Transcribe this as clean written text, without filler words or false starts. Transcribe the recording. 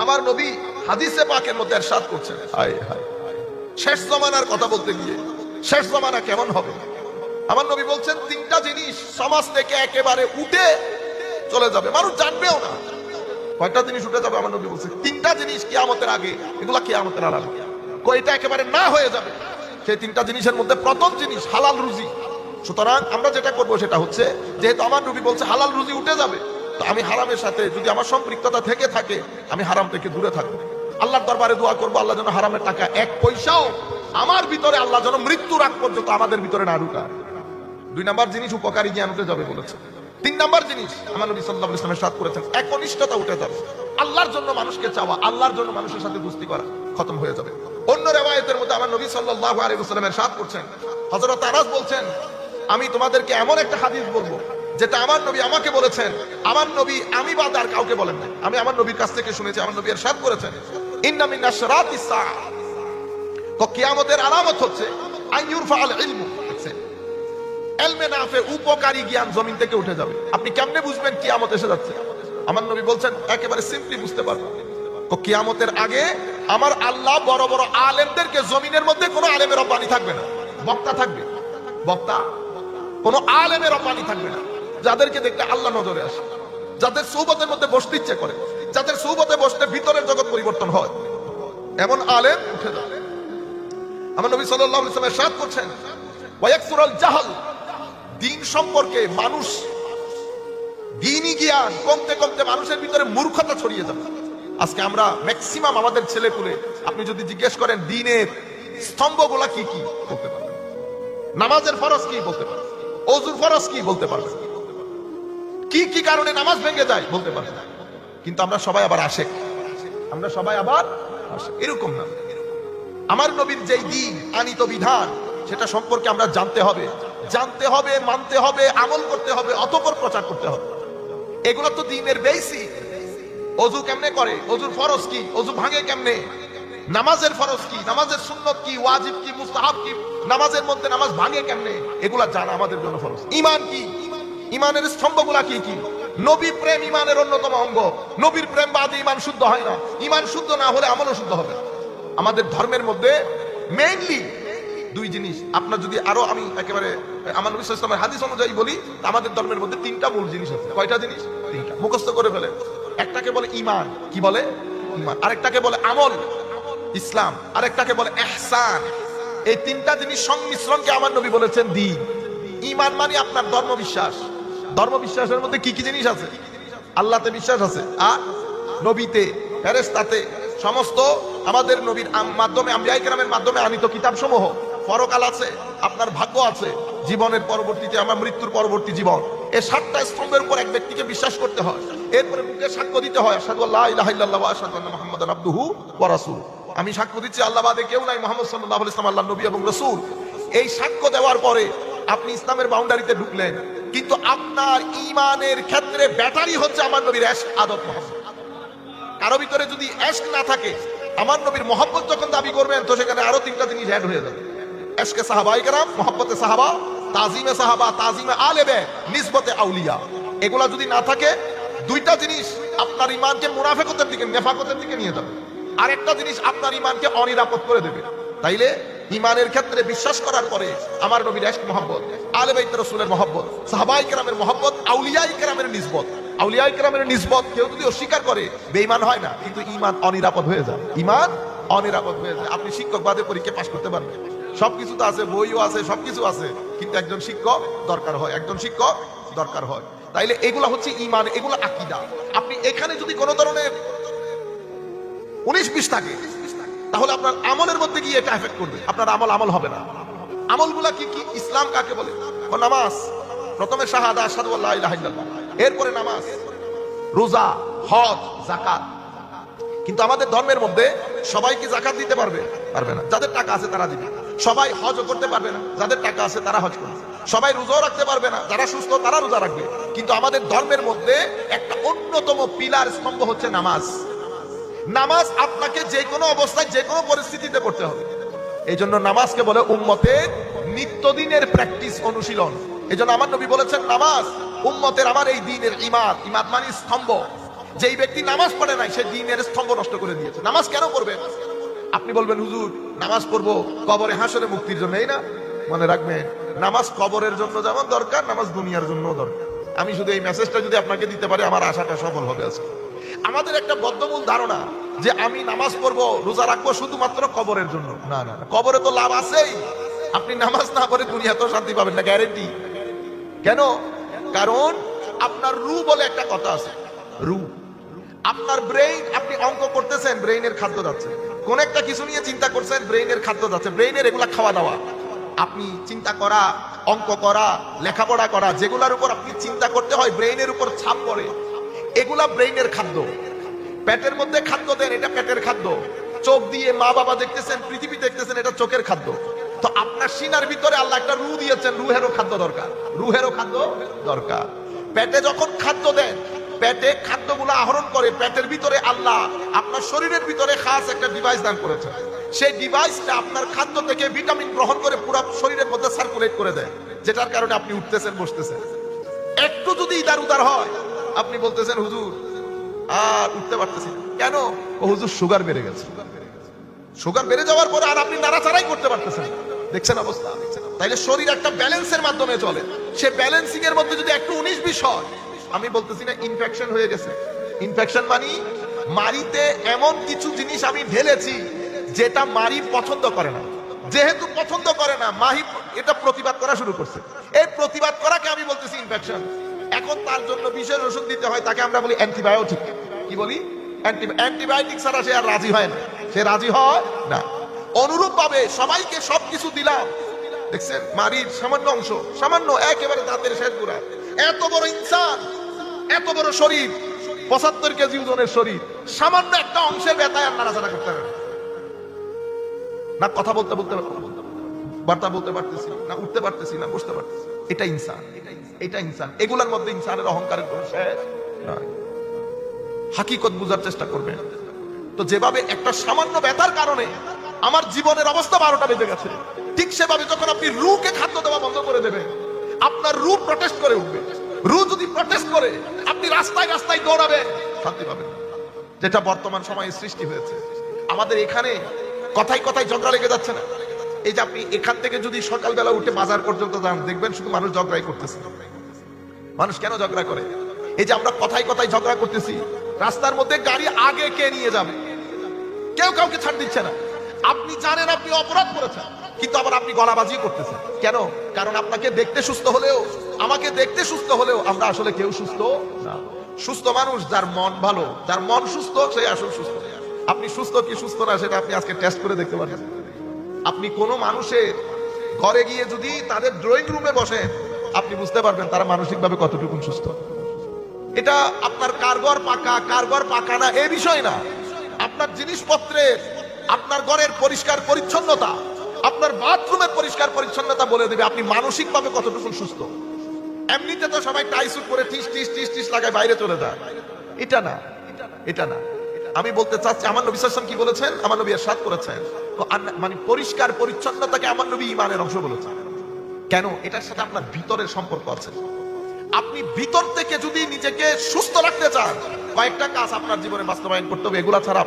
আমার নবী হাদিসে পাকের মধ্যে ইরশাদ করছেন, হায় হায়, শেষ জমানার কথা বলতে গিয়ে শেষ জমানা কেমন হবে। আমার নবী বলছেন তিনটা জিনিস সমাজ থেকে একেবারে উঠে চলে যাবে, মানুষ জানবেও না। কয়টা জিনিস উঠে যাবে? আমার নবী বলছে তিনটা জিনিস কিয়ামতের আগে, এগুলা কিয়ামতের আগে কয়টা একেবারে না হয়ে যাবে। সেই তিনটা জিনিসের মধ্যে প্রথম জিনিস হালাল রুজি। সুতরাং আমরা যেটা করবো সেটা হচ্ছে, যেহেতু আমার নবী বলছে হালাল রুজি উঠে যাবে, তো আমি হারামের সাথে যদি আমার সম্পৃক্ততা থেকে থাকে, আমি হারাম থেকে দূরে থাকবো। আল্লাহর দরবারে দোয়া করবো, আল্লাহ যেন হারামের টাকা এক পয়সাও আমার ভিতরে, আল্লাহ যেন মৃত্যুর আগ পর্যন্ত আমাদের ভিতরে না ঢুকায়। 2 নাম্বার জিনিস উপকারী জ্ঞান উঠে যাবে বলেছে। 3 নাম্বার জিনিস আমার নবী সাল্লাল্লাহু আলাইহি ওয়াসাল্লাম ইরশাদ করেছেন, একনিষ্ঠতা উঠে যাবে। আল্লাহর জন্য মানুষকে চাওয়া, আল্লাহর জন্য মানুষের সাথে দোস্তি করা খতম হয়ে যাবে। অন্য রিওয়ায়াতের মধ্যে আমার নবী সাল্লাল্লাহু আলাইহি ওয়াসাল্লাম ইরশাদ করছেন, হযরত আনাস বলছেন, আমি তোমাদেরকে এমন একটা হাদিস বলবো যেটা আমার নবী আমাকে বলেছেন। আমার নবী আমি বাদ আর কাউকে বলেন না, আমি আমার নবীর কাছ থেকে শুনেছি। আমার নবী ইরশাদ করেছেন, ইন্না মিন আশরাতিস সাআ, তো কিয়ামতের আলামত হচ্ছে আইয়ুরফাল ইলমু, ইলমে নাফে, উপকারী জ্ঞান জমিন থেকে উঠে যাবে। আপনি কেমনে বুঝবেন কিয়ামত এসে যাচ্ছে? আমার নবী বলছেন একেবারে সিম্পলি বুঝতে পারবেন। তো কিয়ামতের আগে আমার আল্লাহ বড় বড় আলেমদেরকে, জমিনের মধ্যে কোনো আলেমের রব্বানি থাকবে না, বক্তা থাকবে, বক্তা, কোনো আলেমের রব্বানি থাকবে না, যাদেরকে দেখতে আল্লাহ নজরে আসে, যাদের সুহবতের মধ্যে বসতে ইচ্ছে করে, যাদের সুহবতে বসতে ভিতরের জগৎ পরিবর্তন হয়, এমন আলেম উঠে যাবে। আমার নবী সাল্লাল্লাহু আলাইহি ওয়াসাল্লাম ইরশাদ করছেন, ওয়ায়াকসুরুল জাহল, দিন সম্পর্কে মানুষ, দ্বীনি জ্ঞান কমতে কমতে মানুষের ভিতরে মূর্খতা ছড়িয়ে যাবে। আজকে আমরা ম্যাক্সিমাম আমাদের ছেলেপুলে, আপনি যদি জিজ্ঞেস করেন দ্বীনের স্তম্ভগুলা কি কি বলতে পারবেন, নামাজের ফরজ কি বলতে পারবেন, ওযুর ফরজ কি বলতে পারবেন, কি কি কারণে নামাজ ভেঙে যায় বলতে পারবেন। কিন্তু আমরা সবাই আবার আশেক, আমরা সবাই আবার আশেক, এরকম না। আমার নবীর যেই দ্বীন আনিত বিধান, সেটা সম্পর্কে আমরা জানতে হবে, মানতে হবে, আমল করতে হবে, অতঃপর প্রচার করতে হবে। এগুলো তো দ্বীনের বেসিক। ওযু কেমনে করে, ওযুর ফরজ কি, ওযু ভাঙে কেমনে, নামাজের ফরজ কি, নামাজের সুন্নত কি, ওয়াজিব কি, মুস্তাহাব কি, নামাজের মধ্যে নামাজ ভাঙে কেমনে, এগুলা জানা আমাদের জন্য ফরজ। ঈমান কি, ঈমানের স্তম্ভগুলা কি কি। নবী প্রেম ঈমানের অন্যতম অঙ্গ। নবীর প্রেম বাদে ঈমান শুদ্ধ হয় না। ঈমান শুদ্ধ না হলে আমলও শুদ্ধ হবে না। আমাদের ধর্মের মধ্যে মেইনলি 2 জিনিস। আপনার যদি আরো আমি একেবারে আমার নবী সাল্লাল্লাহু আলাইহি ওয়াসাল্লামের হাদিস অনুযায়ী বলি, আমাদের ধর্মের মধ্যে 3টা মূল জিনিস আছে। কয়টা জিনিস? 3টা। মুখস্থ করে ফেলে। একটাকে বলে ঈমান, কি বলে? ঈমান। আরেকটাকে বলে আমল, ইসলাম। আরেকটাকে বলে ইহসান। এই 3টা জিনিস সংমিশ্রণকে আমার নবী বলেছেন দ্বীন। ঈমান মানে আপনার ধর্মবিশ্বাস। ধর্মবিশ্বাসের মধ্যে কি কি জিনিস আছে? আল্লাহতে বিশ্বাস আছে, আর নবীতে, ফেরেশতাতে, সমস্ত আমাদের নবীর মাধ্যমে, আম্বিয়ায়ে কেরামের মাধ্যমে আনিত কিতাবসমূহ, পরকাল আছে, আপনার ভাগ্য আছে, জীবনের পরবর্তীতে আমার মৃত্যুর পরবর্তী জীবন। এই 7টা স্তম্ভের উপর এক ব্যক্তিকে বিশ্বাস করতে হয়। এরপরে মুখে সাক্ষ্য দিতে হয়, আশহাদু আল্লা ইলাহা ইল্লাল্লাহ ওয়া আশহাদু আন্না মুহাম্মাদান আবদুহু ওয়া রাসূলুহু, আমি সাক্ষ্য দিচ্ছি আল্লাহ বাদে কেউ নাই, মুহাম্মদ সাল্লাল্লাহু আলাইহি ওয়াসাল্লাম আল্লাহর নবী এবং রাসূল। এই সাক্ষ্য দেওয়ার পরে আপনি ইসলামের বাউন্ডারিতে ঢুকলেন, কিন্তু আপনার ঈমানের ক্ষেত্রে ব্যাটারি হচ্ছে আমার নবীর ইশক, আদত, মহব্বত। কারো ভিতরে যদি ইশক না থাকে, আমার নবীর মহব্বত যখন দাবি করবেন, তো সেখানে আরো 3টা জিনিস অ্যাড হয়ে যাবে। ইশকে সাহাবায়ে কেরাম, মহব্বতে সাহাবা, তাজিমে সাহাবা, তাজিমে আলে বাইত, নিসবতে আউলিয়া। এগুলা যদি না থাকে, 2টা জিনিস আপনার ঈমানকে মুনাফিকতের দিকে, নেফাকতের দিকে নিয়ে যাবে। আরেকটা জিনিস আপনার ঈমানকে অনিরাপদ করে দেবে। তাইলে ঈমানের ক্ষেত্রে বিশ্বাস করার পরে আমার নবীর ইশক, মহব্বত, আলে বাইত রাসূলের মহব্বত, সাহাবায়ে কেরামের মহব্বত, আউলিয়ায়ে কেরামের নিসবত। আউলিয়ায়ে কেরামের নিসবত কেউ যদি অস্বীকার করে, বেঈমান হয় না, কিন্তু ঈমান অনিরাপদ হয়ে যায়। ঈমান অনিরাপদ হয়ে যায়। আপনি শিক্ষক বাদে পরীক্ষা পাস করতে পারবেন, সবকিছু তো আছে, বইও আছে, সবকিছু আছে, কিন্তু একজন শিক্ষক দরকার হয়, একজন শিক্ষক দরকার হয়। তাইলে এগুলা হচ্ছে ঈমান, এগুলা আকীদা। আপনি এখানে যদি কোনো ধরনের 19-20 থাকে, তাহলে আপনার আমলের মধ্যে গিয়ে এটা এফেক্ট করবে, আপনার আমল হবে না। আমলগুলা কি কি? ইসলাম কাকে বলে? ও নামাজ, প্রথমে শাহাদা, আশহাদু আল্লা ইলাহা ইল্লাল্লাহ, এরপরে নামাজ, রোজা, হজ, যাকাত। কিন্তু আমাদের ধর্মের মধ্যে সবাই কি যাকাত দিতে পারবে? পারবে না। যাদের টাকা আছে তারা দিবে। সবাই হজও করতে পারবে না, যাদের টাকা আছে তারা হজ করবে। সবাই রোজাও রাখতে পারবে না, যারা সুস্থ তারা রোজা রাখবে। কিন্তু আমাদের ধর্মের মধ্যে একটা অন্যতম পিলার, স্তম্ভ হচ্ছে নামাজ। নামাজ আপনাকে যে কোনো অবস্থায়, যে কোনো পরিস্থিতিতে পড়তে হবে। এই জন্য নামাজকে বলে উম্মতের নিত্যদিনের প্র্যাকটিস, অনুশীলন। এই জন্য আমার নবী বলেছেন, নামাজ উম্মতের আমার এই দ্বীনের ইমাদ। ইমাদ মানে স্তম্ভ। যেই ব্যক্তি নামাজ পড়ে নাই সে দ্বীনের স্তম্ভ নষ্ট করে দিয়েছে। নামাজ কেন পড়বে? আপনি বলবেন হুজুর নামাজ পড়বো কবরে হাসরে মুক্তির জন্য, এই না? মনে রাখবেন, নামাজ কবরের জন্য যেমন দরকার, নামাজ দুনিয়ার জন্য দরকার। আমি শুধু এই মেসেজটা যদি আপনাকে দিতে পারি আমার আশাটা সফল হবে আজকে। আমাদের একটা বদ্ধমূল ধারণা যে আমি নামাজ পড়বো রোজা রাখবো শুধুমাত্র কবরের জন্য। না না, কবরে তো লাভ আছেই। আপনি নামাজ না পড়ে দুনিয়াতেও শান্তি পাবেন না, গ্যারেন্টি। কেন? কারণ আপনার রু বলে একটা কথা আছে, রু। আপনার ব্রেইন, আপনি অঙ্ক করতেছেন, ব্রেইনের খাদ্য যাচ্ছে। কোন একটা কিছু নিয়ে চিন্তা করছেন, ব্রেইনের খাদ্য যাচ্ছে। ব্রেইনের এগুলা খাওয়া দাওয়া। আপনি চিন্তা করা, অঙ্ক করা, লেখাপড়া করা, যেগুলোর উপর আপনি চিন্তা করতে হয়, ব্রেইনের উপর ছাপ পড়ে, এগুলা ব্রেইনের খাদ্য। পেটের মধ্যে খাদ্য দেন, এটা পেটের খাদ্য। চোখ দিয়ে মা বাবা দেখতেছেন, পৃথিবী দেখতেছেন, এটা চোখের খাদ্য। তো আপনার সিনার ভিতরে আল্লাহ একটা রু দিয়েছেন, রুহেরও খাদ্য দরকার, রুহেরও খাদ্য দরকার। পেটে যখন খাদ্য দেন, পেটে খাদ্যগুলো আহরণ করে, পেটের ভিতরে আল্লাহ আপনার শরীরের ভিতরে খাস একটা ডিভাইস দান করেছেন। সেই ডিভাইসটা আপনার খাদ্য থেকে ভিটামিন গ্রহণ করে পুরো শরীরের মধ্যে সার্কুলেট করে দেয়, যেটার কারণে আপনি উঠতেছেন, বসতেছেন। একটু যদি ইদার উদার হয়, আপনি বলতেছেন হুজুর আর উঠতে পারতেছেন। কেন? ও হুজুর সুগার বেড়ে গেছে। সুগার বেড়ে যাওয়ার পরে আর আপনি নাড়াচাড়াই করতে পারতেছেন। দেখছেন অবস্থা? তাইলে শরীর একটা ব্যালেন্সের মাধ্যমে চলে। সে ব্যালেন্সিং এর মধ্যে যদি একটু 19-20 হয়, আমি বলতেছি না ইনফেকশন হয়ে গেছে। ইনফেকশন মানে মারিতে এমন কিছু জিনিস আমি ঢেলেছি যেটা মারি পছন্দ করে না। যেহেতু পছন্দ করে না, মাহি এটা প্রতিবাদ করা শুরু করছে। এই প্রতিবাদ করাকে আমি বলতেছি ইনফেকশন। এখন তার জন্য বিশেষ ওষুধ দিতে হয়, তাকে আমরা বলি অ্যান্টিবায়োটিক। কি বলি? অ্যান্টিবায়োটিক ছাড়া সে আর রাজি হয় না, সে রাজি হয় না। অনুরূপ ভাবে সবাইকে সবকিছু দিলাম, দেখছেন মারির সামান্য অংশ, সামান্য একেবারে দাঁতের শেষ গুড়া, এত বড় ইনসান, এত বড় শরীর, 75 কেজি ওজনের শরীর, সামান্য একটা অংশের ব্যথায় আর নাড়াচাড়া করতে পারে না, কথা বলতে বলতে বার্তা বলতে পারতেছি না, উঠতে পারতেছি না, বসতে পারতেছি। এটা ইনসান, এটা ইনসান। এগুলোর মধ্যে ইনসানের অহংকারের কোনো শেষ নাই। হাকিকত বুঝার চেষ্টা করবেন। তো যেভাবে একটা সামান্য ব্যথার কারণে আমার জীবনের অবস্থা 12টা বেজে গেছে, ঠিক সেভাবে যখন আপনি রুকে খাদ্য দেওয়া বন্ধ করে দেবেন, আপনার রু প্রটেস্ট করে উঠবে। রু যদি প্রটেস্ট করে, আপনি রাস্তায় রাস্তায় দৌড়াবেন, শান্তি পাবেন না। যেটা বর্তমান সময়ে সৃষ্টি হয়েছে আমাদের এখানে। কথায় কথায় ঝগড়া লেগে যাচ্ছে না? এই যে আপনি এখান থেকে যদি সকালবেলা উঠে বাজার পর্যন্ত যান, দেখবেন শুধু মানুষ ঝগড়াই করতেছে। মানুষ কেন ঝগড়া করে? এই যে আমরা কথায় কথায় ঝগড়া করতেছি, রাস্তার মধ্যে গাড়ি আগে কে নিয়ে যাবে, কেউ কাউকে ছাড় দিচ্ছে না। আপনি জানেন আপনি অপরাধ করেছেন, কিন্তু আবার আপনি গলাবাজি করতেছেন। কেন? কারণ আপনাকে দেখতে সুস্থ হলেও, আমাকে দেখতে সুস্থ হলেও আমরা আসলে কেউ সুস্থ না। সুস্থ মানুষ যার মন ভালো, যার মন সুস্থ, সে আসলে সুস্থ। আপনি সুস্থ কি সুস্থ না সেটা আপনি আজকে টেস্ট করে দেখতে পারেন। আপনি কোনো মানুষের ঘরে গিয়ে যদি তাদের ড্রয়িং রুমে বসেন, আপনি বুঝতে পারবেন তারা মানসিকভাবে কতটুকু সুস্থ। এটা আপনার কারগর পাকা, কারগর পাকা না এই বিষয় না। আপনার জিনিসপত্রের, আপনার ঘরের পরিষ্কার পরিচ্ছন্নতা, আপনার বাথরুমের পরিষ্কার পরিচ্ছন্নতা বলে দেবে আপনি মানসিকভাবে কতটুকু সুস্থ। এমনিতে তো সবাই টাই স্যুট করে টিস টিস টিস টিস লাগায় বাইরে চলে যায়। এটা না, এটা না। আমি বলতে চাচ্ছি আমার নবী সাল্লাল্লাহু আলাইহি ওয়াসাল্লাম কি বলেছেন? আমার নবী ইরশাদ করেছেন, মানে পরিষ্কার পরিচ্ছন্নতাকে আমার নবী ঈমানের অংশ বলেছেন। কেন? এটার সাথে আপনার ভিতরের সম্পর্ক আছে। আপনি ভিতর থেকে যদি নিজেকে সুস্থ রাখতে চান, কয়েকটা কাজ আপনার জীবনে বাস্তবায়ন করতে হবে। এগুলা ছাড়া